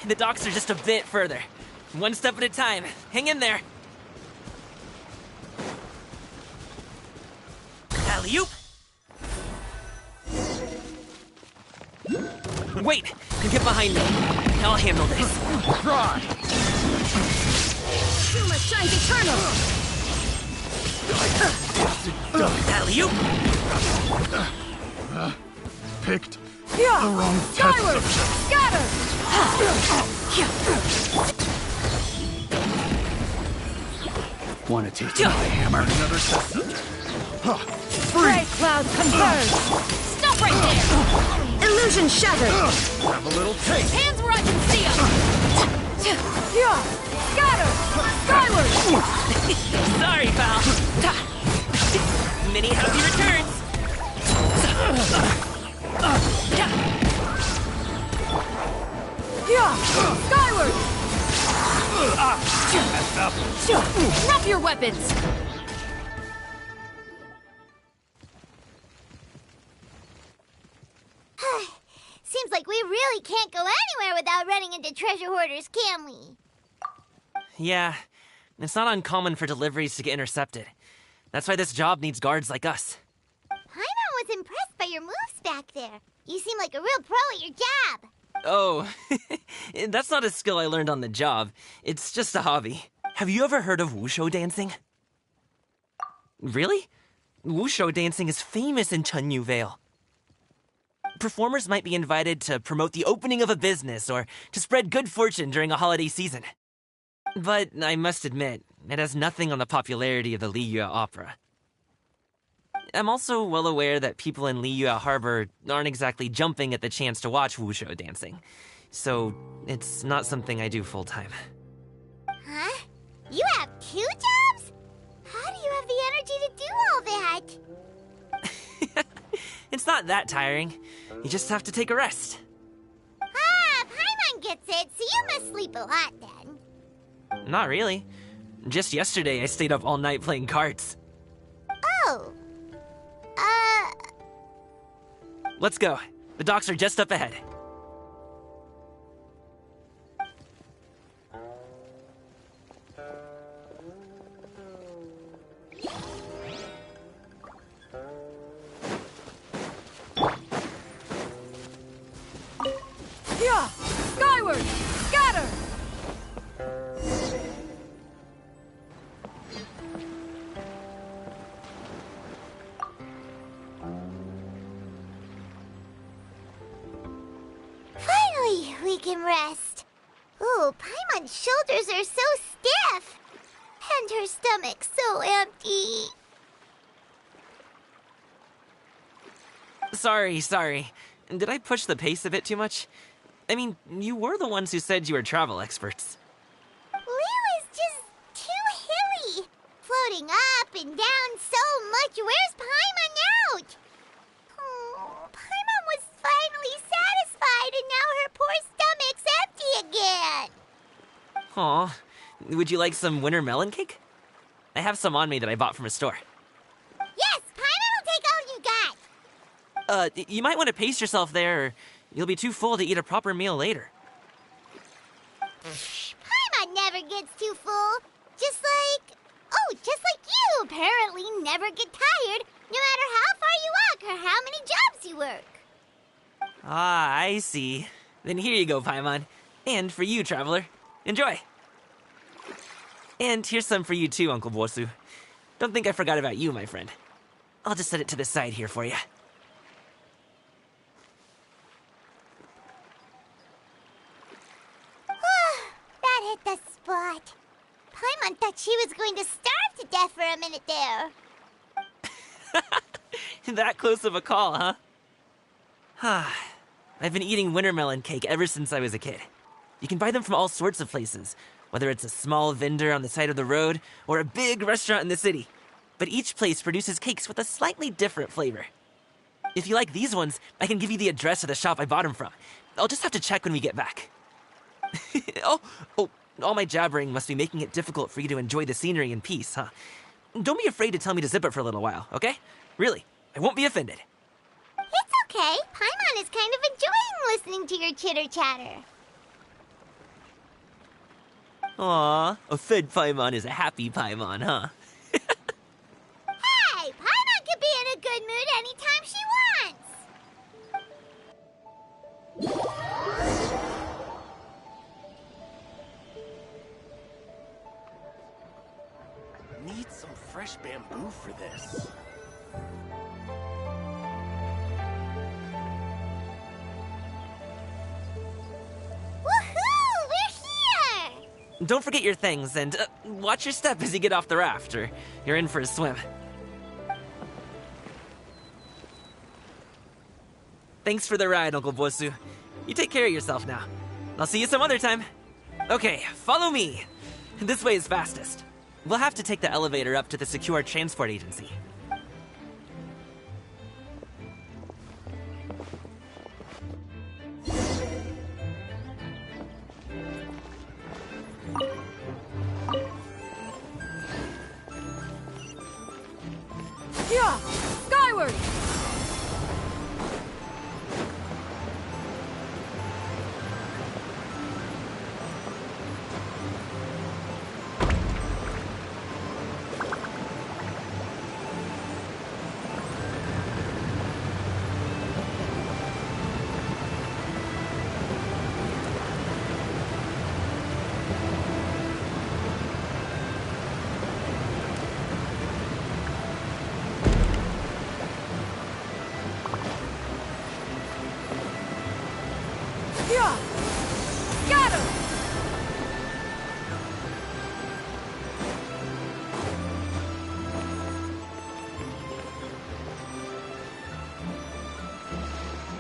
The docks are just a bit further. One step at a time. Hang in there. Alley-oop! Wait! Get behind me. I'll handle this. Try! Shuma shines eternal! Alley-oop! Picked Yeah. the wrong Skyward! test subject. Scatter! Want to teach my hammer? Another test subject. Gray cloud converge! Stop right there! Illusion shattered! Have a little taste. Hands where I can see them! Yeah. Scatter! Skyward! Sorry, pal. Many happy returns. Yeah. Skyward! Messed up. Drop your weapons! Seems like we really can't go anywhere without running into treasure hoarders, can we? Yeah, it's not uncommon for deliveries to get intercepted. That's why this job needs guards like us. Paimon was impressed by your moves back there. You seem like a real pro at your job. Oh, that's not a skill I learned on the job. It's just a hobby. Have you ever heard of wushu dancing? Really? Wushu dancing is famous in Chunyu Vale. Performers might be invited to promote the opening of a business or to spread good fortune during a holiday season. But I must admit, it has nothing on the popularity of the Liyue Opera. I'm also well aware that people in Liyue Harbor aren't exactly jumping at the chance to watch wushu dancing. So, it's not something I do full-time. Huh? You have 2 jobs? How do you have the energy to do all that? It's not that tiring. You just have to take a rest. Ah, Paimon gets it, so you must sleep a lot then. Not really. Just yesterday, I stayed up all night playing cards. Oh. Let's go. The docks are just up ahead. Yeah. Skyward! Scatter! Finally, we can rest. Ooh, Paimon's shoulders are so stiff. And her stomach so empty. Sorry. Did I push the pace a bit too much? I mean, you were the ones who said you were travel experts. Liyue is just too hilly. Floating up and down so much. Where's Paimon out? Oh, Paimon was finally satisfied and now her poor stomach's empty again. Aw, would you like some winter melon cake? I have some on me that I bought from a store. Yes, Paimon will take all you got. You might want to pace yourself there, or you'll be too full to eat a proper meal later. Paimon never gets too full. Just like you apparently never get tired, no matter how far you walk or how many jobs you work. Ah, I see. Then here you go, Paimon. And for you, traveler. Enjoy. And here's some for you too, Uncle Bosu. Don't think I forgot about you, my friend. I'll just set it to the side here for you. That hit the spot. Paimon thought she was going to starve to death for a minute there. That close of a call, huh? I've been eating winter melon cake ever since I was a kid. You can buy them from all sorts of places, whether it's a small vendor on the side of the road or a big restaurant in the city. But each place produces cakes with a slightly different flavor. If you like these ones, I can give you the address of the shop I bought them from. I'll just have to check when we get back. Oh, all my jabbering must be making it difficult for you to enjoy the scenery in peace, huh? Don't be afraid to tell me to zip it for a little while, okay? Really, I won't be offended. It's okay. Paimon is kind of enjoying listening to your chitter-chatter. Aw, a fed Paimon is a happy Paimon, huh? Hey, Paimon can be in a good mood anytime she wants. Need some fresh bamboo for this. Woohoo! We're here! Don't forget your things, and watch your step as you get off the raft, or you're in for a swim. Thanks for the ride, Uncle Bosu. You take care of yourself now. I'll see you some other time. Okay, follow me. This way is fastest. We'll have to take the elevator up to the secure transport agency. Yeah! Skyward! Yeah! Got him!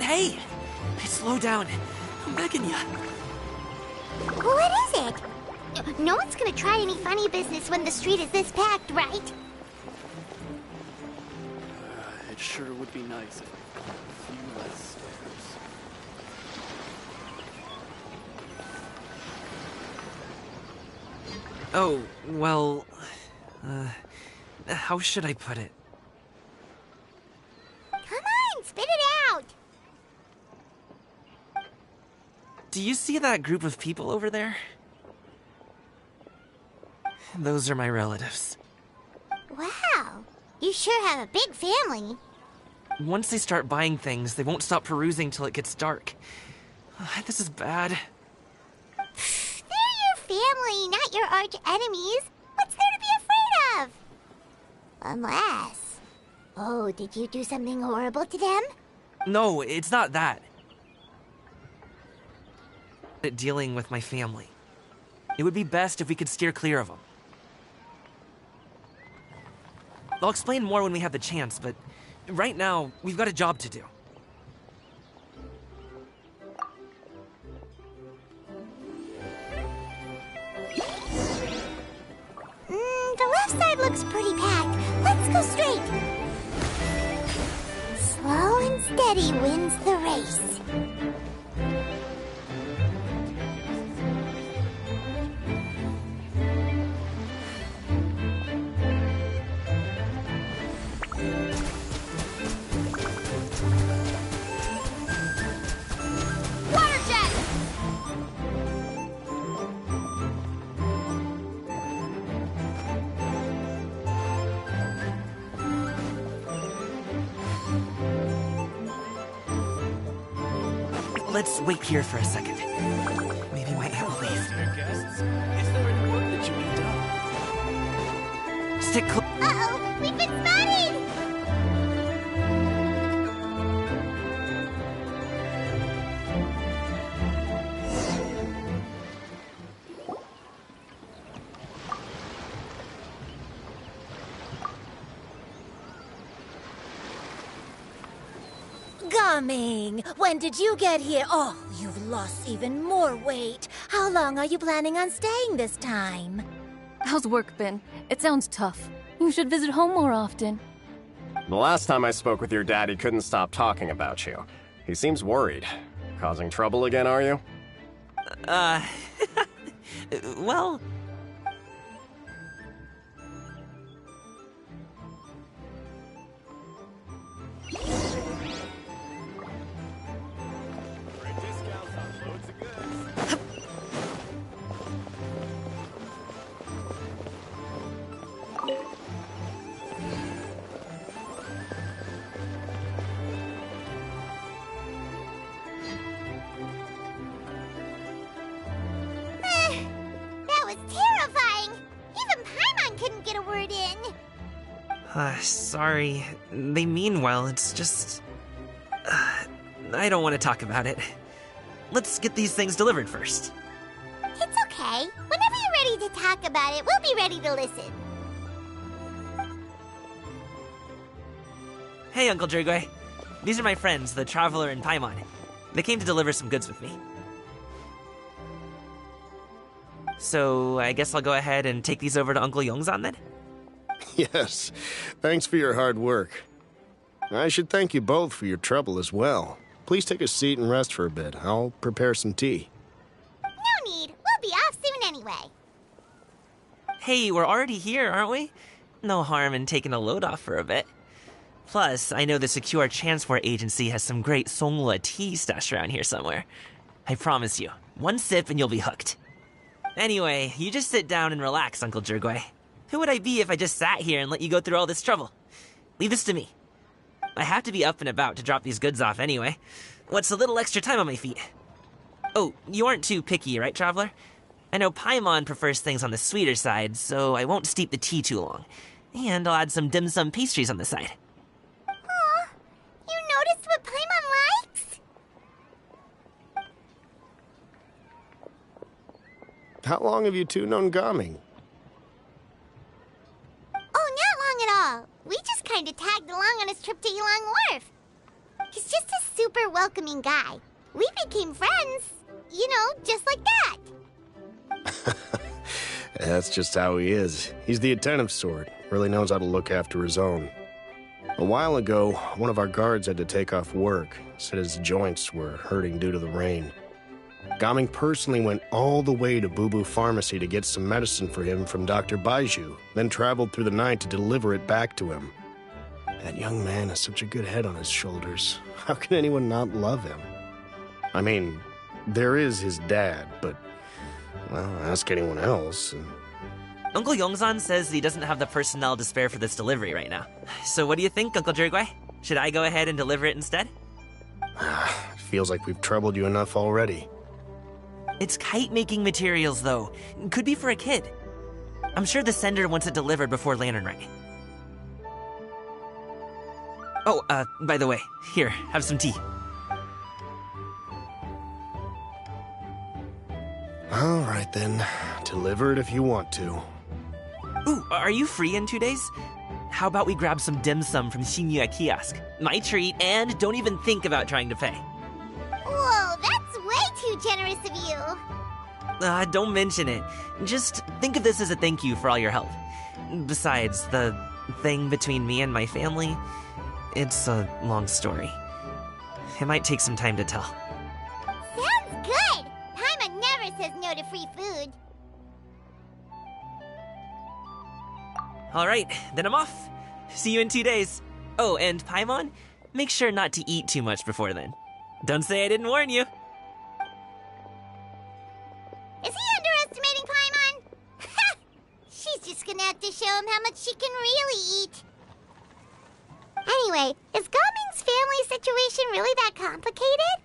Hey! Slow down. I'm begging you. What is it? No one's gonna try any funny business when the street is this packed, right? It sure would be nice if a few less stairs. Oh, well... how should I put it? Come on, spit it out! Do you see that group of people over there? Those are my relatives. Wow, you sure have a big family. Once they start buying things, they won't stop perusing till it gets dark. This is bad. They're your family, not your arch enemies. What's there to be afraid of? Unless... Oh, did you do something horrible to them? No, it's not that. Dealing with my family. It would be best if we could steer clear of them. I'll explain more when we have the chance, but right now, we've got a job to do. The left side looks pretty packed. Let's go straight. Slow and steady wins the race. Water jet! Let's wait here for a second. Maybe my aunt will leave. Dear guests, is there any work that you need done? Stick close. Uh-oh, we've been spotted! Coming! When did you get here? Oh, you've lost even more weight. How long are you planning on staying this time? How's work been? It sounds tough. You should visit home more often. The last time I spoke with your dad, he couldn't stop talking about you. He seems worried. Causing trouble again, are you? Well... Paimon couldn't get a word in. Sorry. They mean well, it's just... I don't want to talk about it. Let's get these things delivered first. It's okay. Whenever you're ready to talk about it, we'll be ready to listen. Hey, Uncle Jirgwe. These are my friends, the Traveler and Paimon. They came to deliver some goods with me. So, I guess I'll go ahead and take these over to Uncle Yongzan then? Yes, thanks for your hard work. I should thank you both for your trouble as well. Please take a seat and rest for a bit. I'll prepare some tea. No need. We'll be off soon anyway. Hey, we're already here, aren't we? No harm in taking a load off for a bit. Plus, I know the Secure Transport Agency has some great Songhua tea stashed around here somewhere. I promise you, one sip and you'll be hooked. Anyway, you just sit down and relax, Uncle Jirgwe. Who would I be if I just sat here and let you go through all this trouble? Leave this to me. I have to be up and about to drop these goods off anyway. What's a little extra time on my feet? Oh, you aren't too picky, right, Traveler? I know Paimon prefers things on the sweeter side, so I won't steep the tea too long. And I'll add some dim sum pastries on the side. Aw, you noticed what Paimon likes? How long have you two known Gaming? Oh, not long at all. We just kind of tagged along on his trip to Yulong Wharf. He's just a super welcoming guy. We became friends, you know, just like that. That's just how he is. He's the attentive sort. Really knows how to look after his own. A while ago, one of our guards had to take off work. Said his joints were hurting due to the rain. Gaming personally went all the way to Boo Boo Pharmacy to get some medicine for him from Dr. Baiju, then traveled through the night to deliver it back to him. That young man has such a good head on his shoulders. How can anyone not love him? I mean, there is his dad, but, well, ask anyone else. Uncle Yongzan says he doesn't have the personnel to spare for this delivery right now. So what do you think, Uncle Jirgwe? Should I go ahead and deliver it instead? It feels like we've troubled you enough already. It's kite-making materials, though. Could be for a kid. I'm sure the sender wants it delivered before Lantern Rite. Oh, by the way, here, have some tea. All right, then. Deliver it if you want to. Ooh, are you free in 2 days? How about we grab some dim sum from Shinya Kiosk? My treat, and don't even think about trying to pay. Whoa, that's way too generous of you. Don't mention it. Just think of this as a thank you for all your help. Besides, the thing between me and my family, it's a long story. It might take some time to tell. Sounds good. Paimon never says no to free food. All right, then I'm off. See you in 2 days. Oh, and Paimon, make sure not to eat too much before then. Don't say I didn't warn you. Is he underestimating Paimon? Ha! She's just gonna have to show him how much she can really eat. Anyway, is Gaming's family situation really that complicated?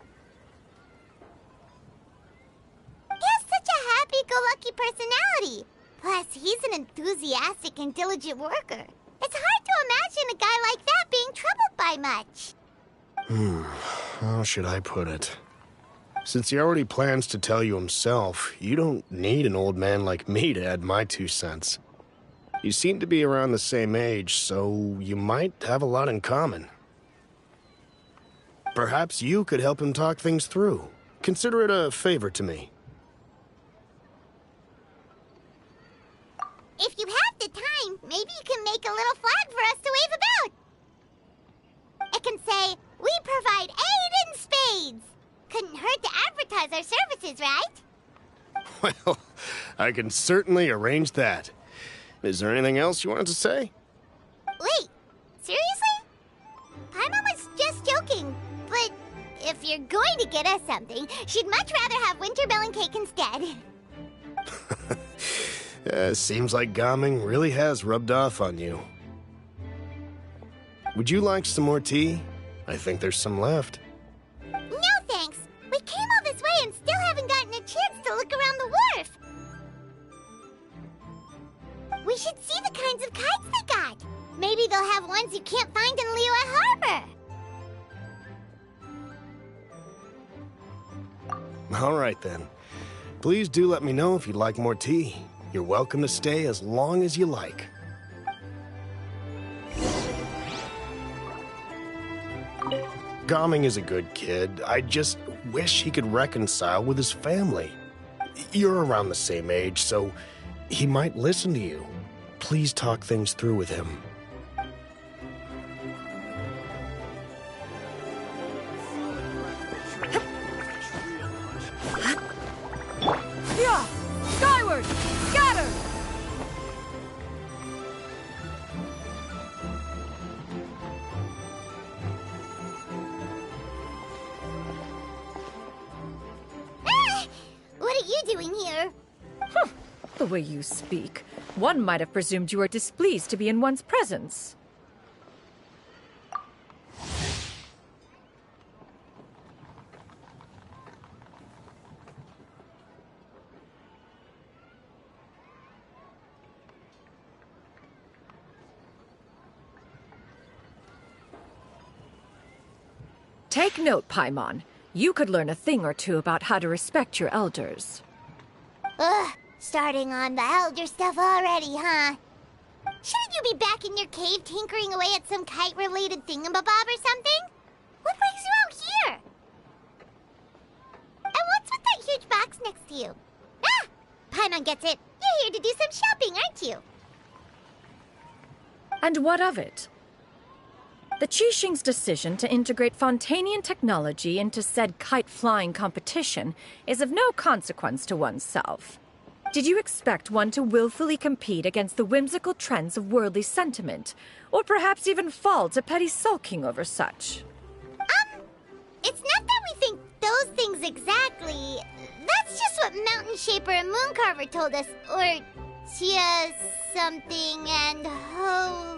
He has such a happy-go-lucky personality. Plus, he's an enthusiastic and diligent worker. It's hard to imagine a guy like that being troubled by much. How should I put it? Since he already plans to tell you himself, you don't need an old man like me to add my 2 cents. You seem to be around the same age, so you might have a lot in common. Perhaps you could help him talk things through. Consider it a favor to me. If you have the time, maybe you can make a little flag for us to wave about. It can say, "We provide aid in spades." Couldn't hurt to advertise our services, right? Well, I can certainly arrange that. Is there anything else you wanted to say? Wait, seriously? Paimon was just joking, but if you're going to get us something, she'd much rather have winter melon cake instead. Seems like Gaming really has rubbed off on you. Would you like some more tea? I think there's some left. No thanks. We came all this way and still haven't gotten a chance to look around the wharf. We should see the Maybe they'll have ones you can't find in Liyue Harbor. All right, then. Please do let me know if you'd like more tea. You're welcome to stay as long as you like. Gaming is a good kid. I just wish he could reconcile with his family. You're around the same age, so he might listen to you. Please talk things through with him. Yeah! Skyward! Scatter! Ah! What are you doing here? The way you speak, one might have presumed you were displeased to be in one's presence. Take note, Paimon. You could learn a thing or two about how to respect your elders. Ugh, starting on the elder stuff already, huh? Shouldn't you be back in your cave tinkering away at some kite-related thingamabob or something? What brings you out here? And what's with that huge box next to you? Ah! Paimon gets it. You're here to do some shopping, aren't you? And what of it? The Qixing's decision to integrate Fontanian technology into said kite-flying competition is of no consequence to oneself. Did you expect one to willfully compete against the whimsical trends of worldly sentiment, or perhaps even fall to petty sulking over such? It's not that we think those things exactly. That's just what Mountain Shaper and Mooncarver told us. Or Chia something and Ho...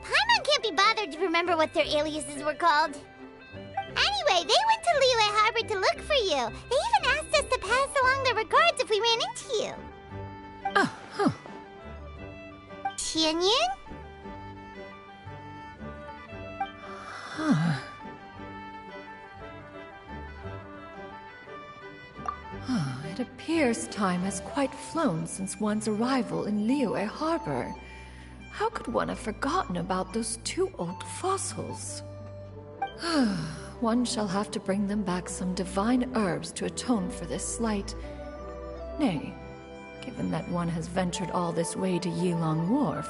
Paimon can't be bothered to remember what their aliases were called. Anyway, they went to Liyue Harbor to look for you. They even asked us to pass along their regards if we ran into you. Oh, huh. Tianyun? It appears time has quite flown since one's arrival in Liyue Harbor. How could one have forgotten about those two old fossils? One shall have to bring them back some divine herbs to atone for this slight. Nay, given that one has ventured all this way to Yilong Wharf,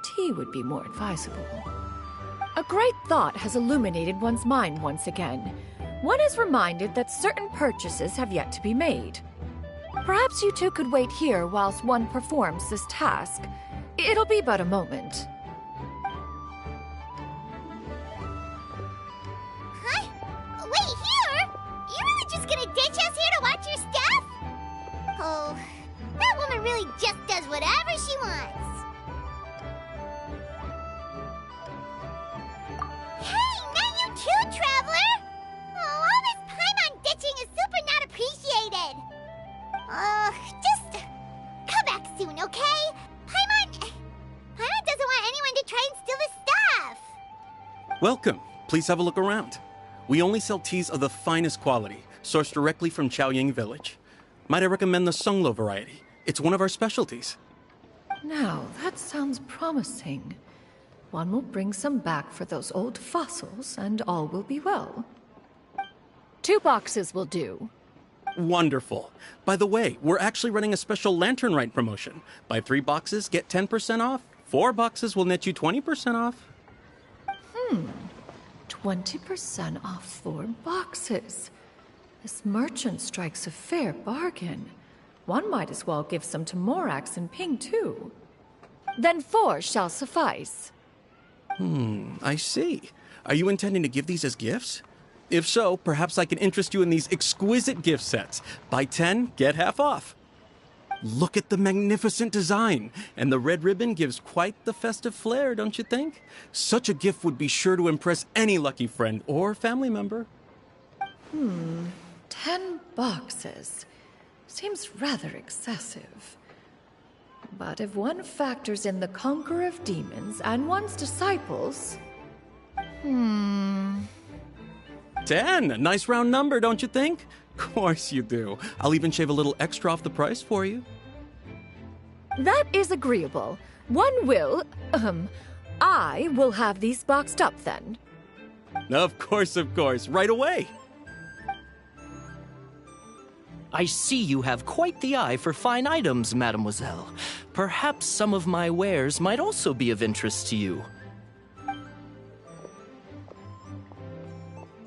tea would be more advisable. A great thought has illuminated one's mind once again. One is reminded that certain purchases have yet to be made. Perhaps you two could wait here whilst one performs this task. It'll be but a moment. Huh? Wait, here? You're really just gonna ditch us here to watch your stuff? Oh, that woman really just does whatever she wants. Hey, not you too, Traveler! Oh, all this Paimon ditching is super not appreciated. Just come back soon, okay? Paimon doesn't want anyone to try and steal his stuff. Welcome. Please have a look around. We only sell teas of the finest quality, sourced directly from Chaoying Village. Might I recommend the Sunglo variety? It's one of our specialties. Now, that sounds promising. One will bring some back for those old fossils, and all will be well. 2 boxes will do. Wonderful. By the way, we're actually running a special Lantern Rite promotion. Buy 3 boxes, get 10% off. 4 boxes will net you 20% off. 20% off 4 boxes. This merchant strikes a fair bargain. One might as well give some to Morax and Ping, too. Then 4 shall suffice. I see. Are you intending to give these as gifts? If so, perhaps I can interest you in these exquisite gift sets. Buy 10, get half off. Look at the magnificent design, and the red ribbon gives quite the festive flair, don't you think? Such a gift would be sure to impress any lucky friend or family member. 10 boxes. Seems rather excessive. But if one factors in the conqueror of demons and one's disciples... 10. A nice round number, don't you think? Of course you do. I'll even shave a little extra off the price for you. That is agreeable. I will have these boxed up then. Of course, right away. I see you have quite the eye for fine items, mademoiselle. Perhaps some of my wares might also be of interest to you.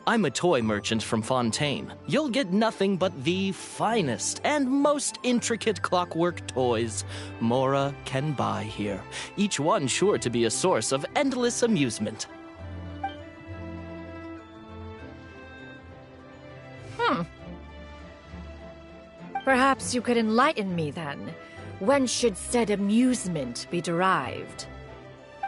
I'm a toy merchant from Fontaine. You'll get nothing but the finest and most intricate clockwork toys Mora can buy here, each one sure to be a source of endless amusement. Perhaps you could enlighten me then. When should said amusement be derived?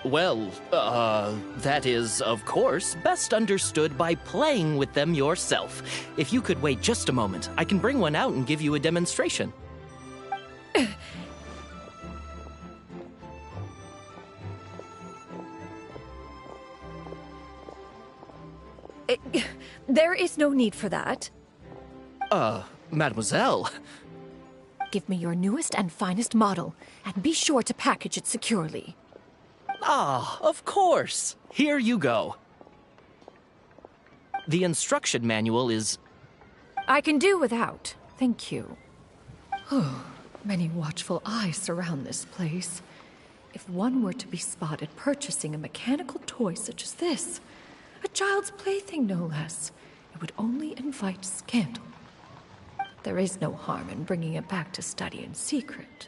Well, that is, of course, best understood by playing with them yourself. If you could wait just a moment, I can bring one out and give you a demonstration. There is no need for that. Mademoiselle. Give me your newest and finest model, and be sure to package it securely. Ah, of course. Here you go. The instruction manual is... I can do without, thank you. Many watchful eyes surround this place. If one were to be spotted purchasing a mechanical toy such as this, a child's plaything no less, it would only invite scandal. There is no harm in bringing it back to study in secret.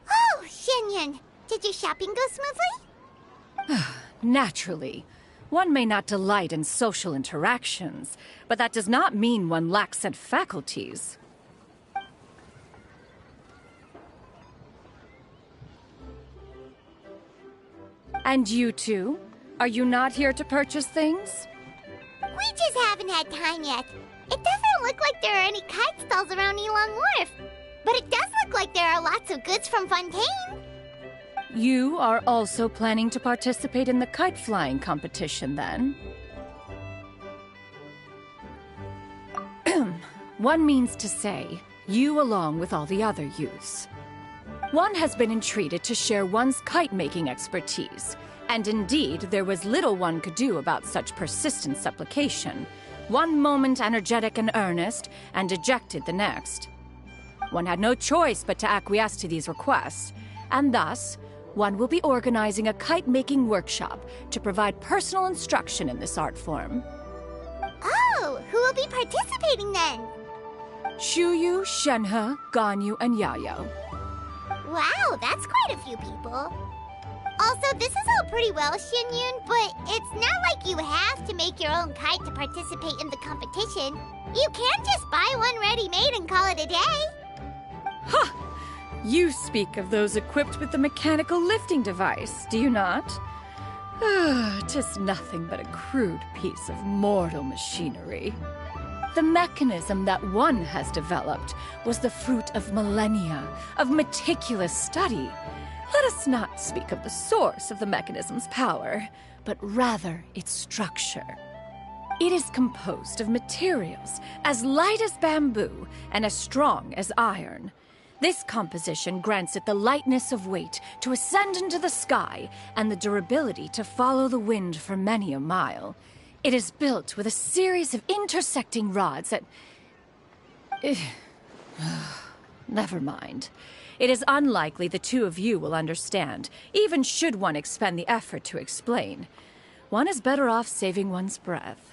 Oh, Shenyan, did your shopping go smoothly? Naturally. One may not delight in social interactions, but that does not mean one lacks said faculties. And you two? Are you not here to purchase things? We just haven't had time yet. It doesn't look like there are any kite stalls around Elon Wharf, but it does look like there are lots of goods from Fontaine. You are also planning to participate in the kite flying competition, then? One means to say, you along with all the other youths. One has been entreated to share one's kite-making expertise, and indeed there was little one could do about such persistent supplication. One moment energetic and earnest, and dejected the next. One had no choice but to acquiesce to these requests, and thus, one will be organizing a kite-making workshop to provide personal instruction in this art form. Oh, who will be participating then? Shuyu, Shenhe, Ganyu, and Yayo. Wow, that's quite a few people. Also, this is all pretty well, Xinyun, but it's not like you have to make your own kite to participate in the competition. You can just buy one ready-made and call it a day. Ha! You speak of those equipped with the mechanical lifting device, do you not? 'Tis nothing but a crude piece of mortal machinery. The mechanism that one has developed was the fruit of millennia of meticulous study. Let us not speak of the source of the mechanism's power, but rather its structure. It is composed of materials as light as bamboo and as strong as iron. This composition grants it the lightness of weight to ascend into the sky and the durability to follow the wind for many a mile. It is built with a series of intersecting rods that... Never mind. It is unlikely the two of you will understand, even should one expend the effort to explain. One is better off saving one's breath.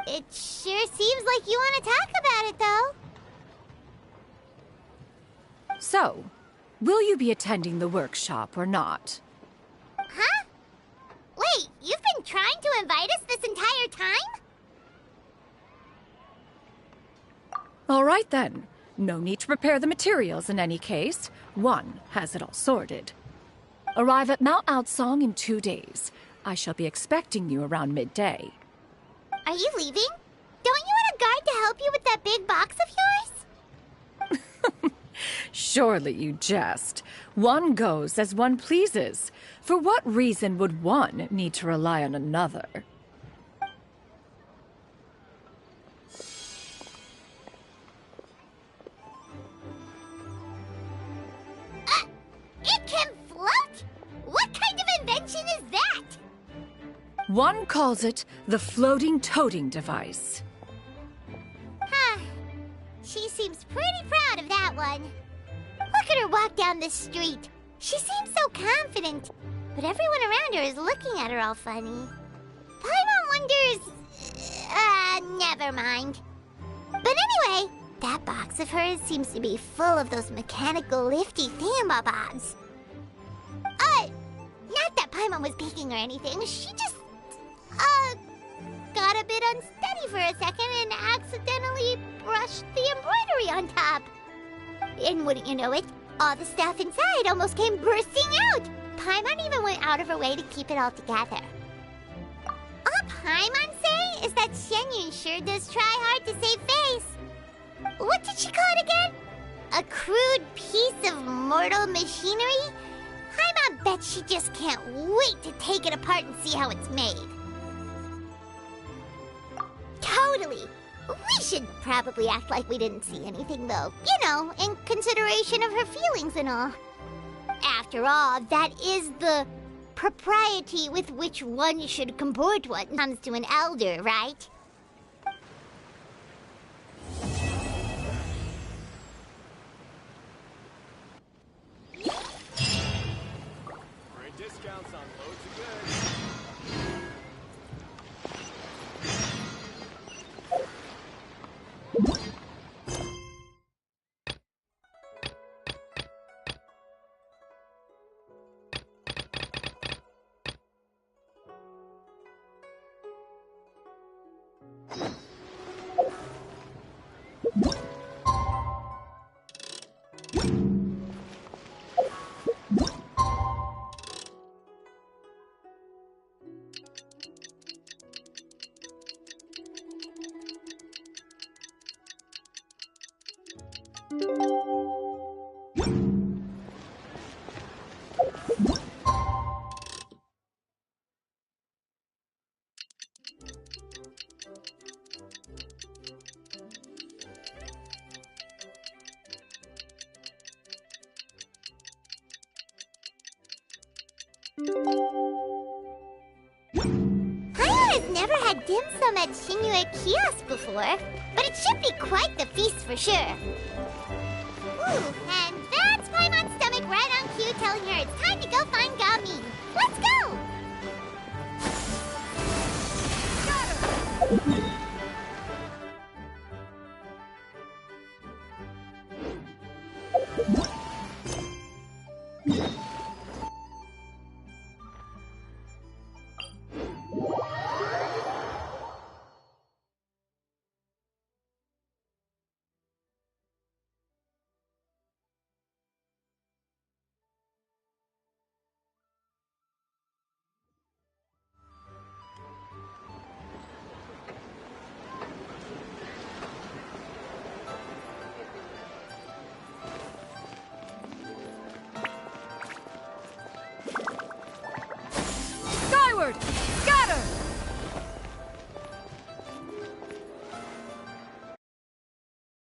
It sure seems like you want to talk about it, though. So, will you be attending the workshop or not? Huh? Wait, you've been trying to invite us this entire time? All right then. No need to prepare the materials in any case. One has it all sorted. Arrive at Mount Outsong in 2 days. I shall be expecting you around midday. Are you leaving? Don't you want a guard to help you with that big box of yours? Surely you jest. One goes as one pleases. For what reason would one need to rely on another? It can float? What kind of invention is that? One calls it the floating toting device. Huh. She seems pretty proud of that one. Look at her walk down the street. She seems so confident, but everyone around her is looking at her all funny. Paimon wonders... never mind. But anyway, that box of hers seems to be full of those mechanical lifty thingamabobs. Not that Paimon was peeking or anything. She just, got a bit unsteady for a second and accidentally brushed the embroidery on top. And wouldn't you know it, all the stuff inside almost came bursting out. Paimon even went out of her way to keep it all together. All Paimon say is that Xianyun sure does try hard to save face. What did she call it again? A crude piece of mortal machinery? Paimon bet she just can't wait to take it apart and see how it's made. Totally. We should probably act like we didn't see anything, though. You know, in consideration of her feelings and all. After all, that is the propriety with which one should comport when it comes to an elder, right? Great discounts on loads of goods. Paimon has never had dim sum at Shinue Kiosk before, but it should be quite the feast for sure. Ooh, and that's Paimon's stomach right on cue telling her it's time to go find Gamin. Let's go! Skyward!